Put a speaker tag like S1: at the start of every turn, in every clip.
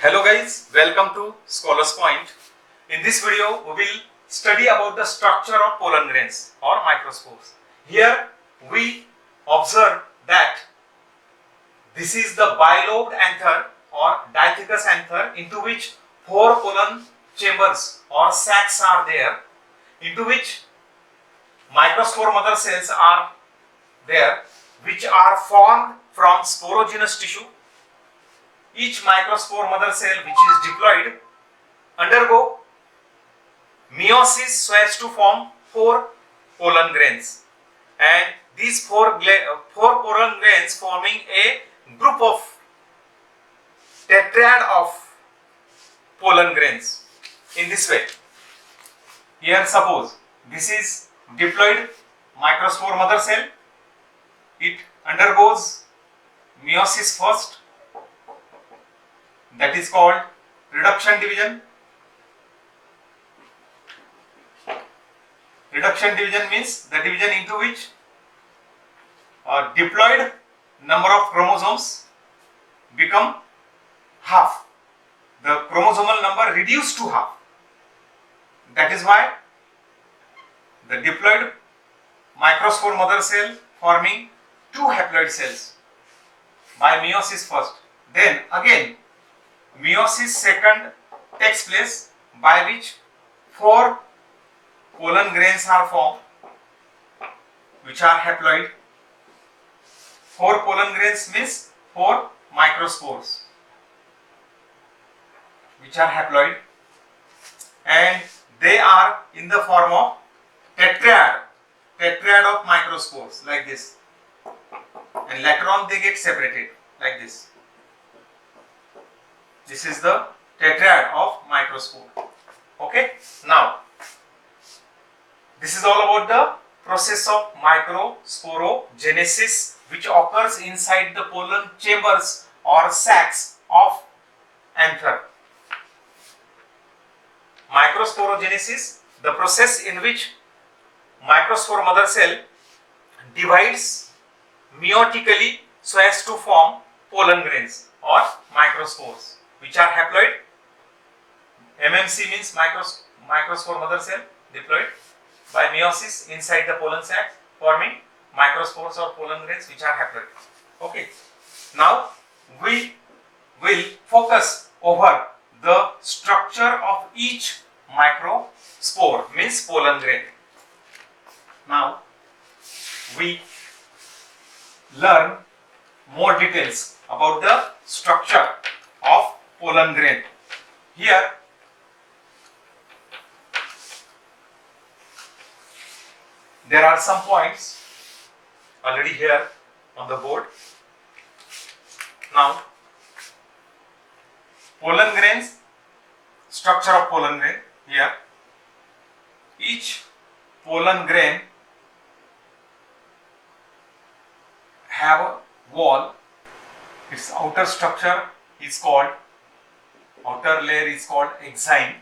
S1: Hello guys, welcome to Scholars Point. In this video, we will study about the structure of pollen grains or microspores. Here we observe that this is the bilobed anther or diathecous anther into which 4 pollen chambers or sacs are there, into which microspore mother cells are there, which are formed from sporogenous tissue. Each microspore mother cell which is diploid undergo meiosis so as to form 4 pollen grains, and these 4 pollen grains forming a group of tetrad of pollen grains in this way. Here suppose this is diploid microspore mother cell. It undergoes meiosis first, that is called reduction division. Reduction division means the division into which a diploid number of chromosomes become half. The chromosomal number reduced to half. That is why the diploid microspore mother cell forming 2 haploid cells by meiosis first. Then again meiosis second takes place, by which 4 pollen grains are formed which are haploid. 4 pollen grains means 4 microspores which are haploid, and they are in the form of tetrad of microspores like this, and later on they get separated like this. This is the tetrad of microspore. Okay, now this is all about the process of microsporogenesis which occurs inside the pollen chambers or sacs of anther. Microsporogenesis, the process in which microspore mother cell divides meiotically so as to form pollen grains or microspores which are haploid. MMC means microspore mother cell diploid by meiosis inside the pollen sac, forming microspores or pollen grains which are haploid. Okay, now we will focus over the structure of each microspore means pollen grain. Now we learn more details about the structure of pollen grain. Here there are some points already here on the board. Now pollen grains, structure of pollen grain. Here each pollen grain have a wall. Its outer structure is called, outer layer is called exine,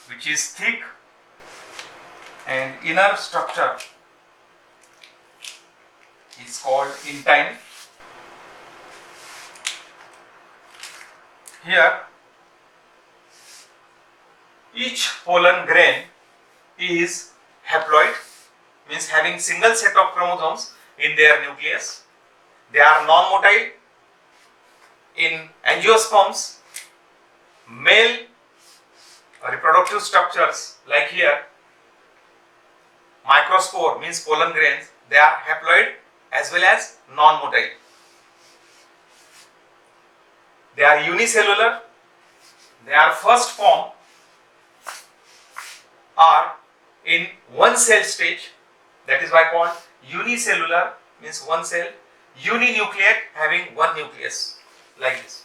S1: which is thick, and inner structure is called intine. Here each pollen grain is haploid, means having single set of chromosomes in their nucleus. They are non-motile. In angiosperms, male reproductive structures like here, microspore means pollen grains, they are haploid as well as non-motile. They are unicellular. Their first form are in one cell stage, that is why called unicellular, means one cell, uninucleate having one nucleus like this.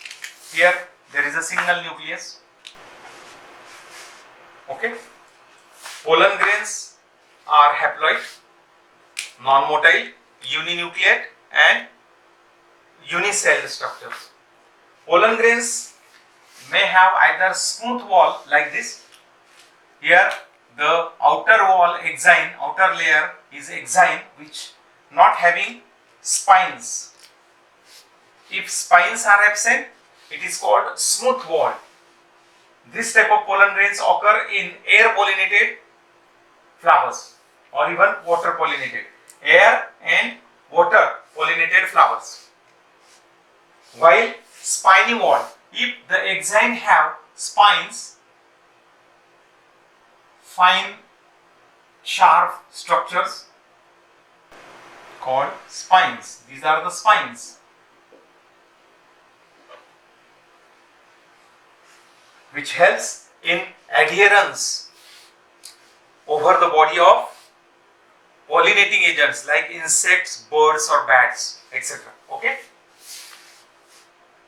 S1: Here there is a single nucleus. Okay, pollen grains are haploid, non-motile, uninucleate and unicelled structures. Pollen grains may have either smooth wall like this. Here the outer wall, exine, outer layer is exine, which not having spines. If spines are absent, it is called smooth wall. This type of pollen grains occur in air pollinated flowers or even water pollinated, air and water pollinated flowers. While spiny wall, if the exine have spines, fine sharp structures called spines. These are the spines which helps in adherence over the body of pollinating agents like insects, birds or bats, etc. Okay?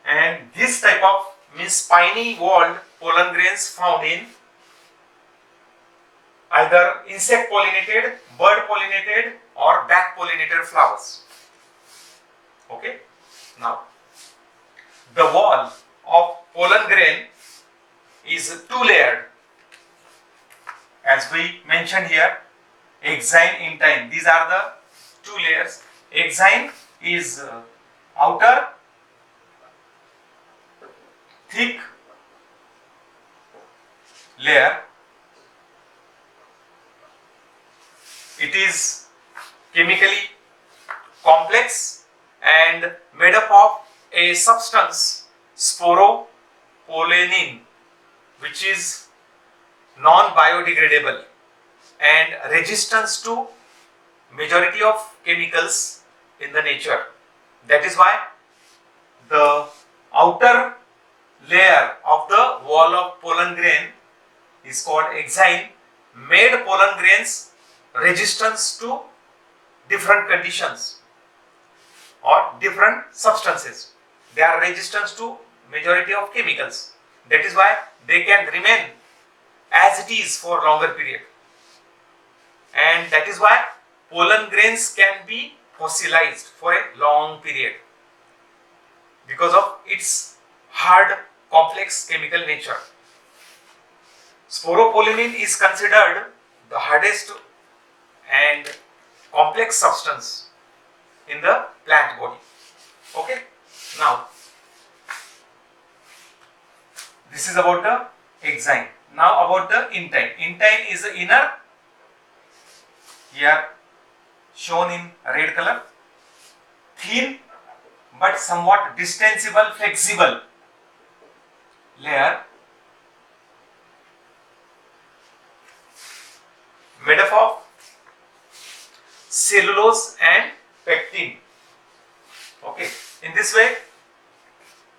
S1: And this type of means spiny walled pollen grains found in either insect pollinated, bird pollinated or bat pollinated flowers. Okay? Now, the wall of pollen grain is two layered. As we mentioned here, exine, intine. These are the two layers. Exine is outer thick layer. It is chemically complex and made up of a substance, sporopollenin, which is non-biodegradable and resistance to majority of chemicals in the nature. That is why the outer layer of the wall of pollen grain is called exine, made pollen grains resistance to different conditions or different substances. They are resistant to majority of chemicals. That is why they can remain as it is for longer period. And that is why pollen grains can be fossilized for a long period because of its hard, complex chemical nature. Sporopollenin is considered the hardest and complex substance in the plant body. Okay? Now, this is about the exine. Now about the intine. Intine is the inner, here shown in red color, thin but somewhat distensible, flexible layer made up of cellulose and pectin. Okay, in this way,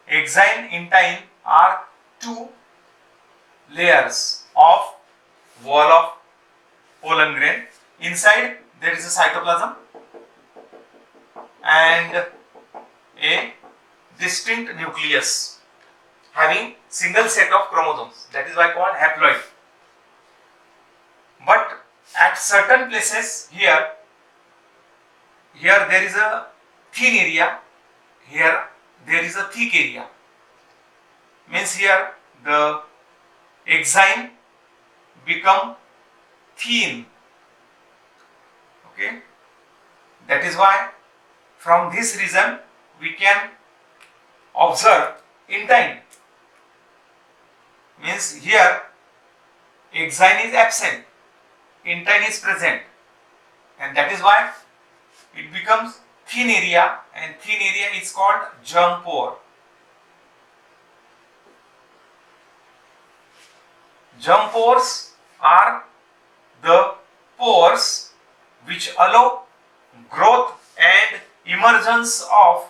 S1: exine, intine are two layers of wall of pollen grain. Inside there is a cytoplasm and a distinct nucleus having single set of chromosomes. That is why called haploid. But at certain places here there is a thin area, here there is a thick area. Means here the exine become thin. Okay, that is why from this reason we can observe intine. Means here exine is absent, intine is present, and that is why it becomes thin area, and thin area is called germ pore. Germ pores are the pores which allow growth and emergence of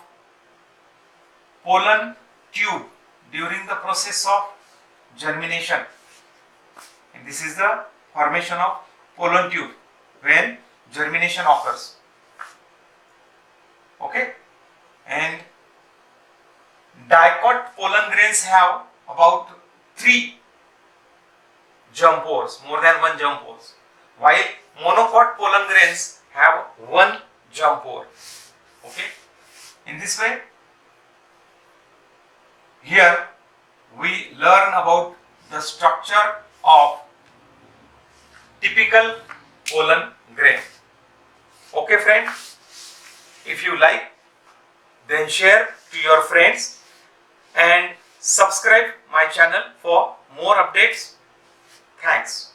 S1: pollen tube during the process of germination. And this is the formation of pollen tube when germination occurs. Okay, and dicot pollen grains have about 3 germ pores, more than 1 germ pores, while monocot pollen grains have 1 germ pore. Okay, in this way, here we learn about the structure of typical pollen grain. Okay friend, if you like, then share to your friends and subscribe my channel for more updates. Thanks.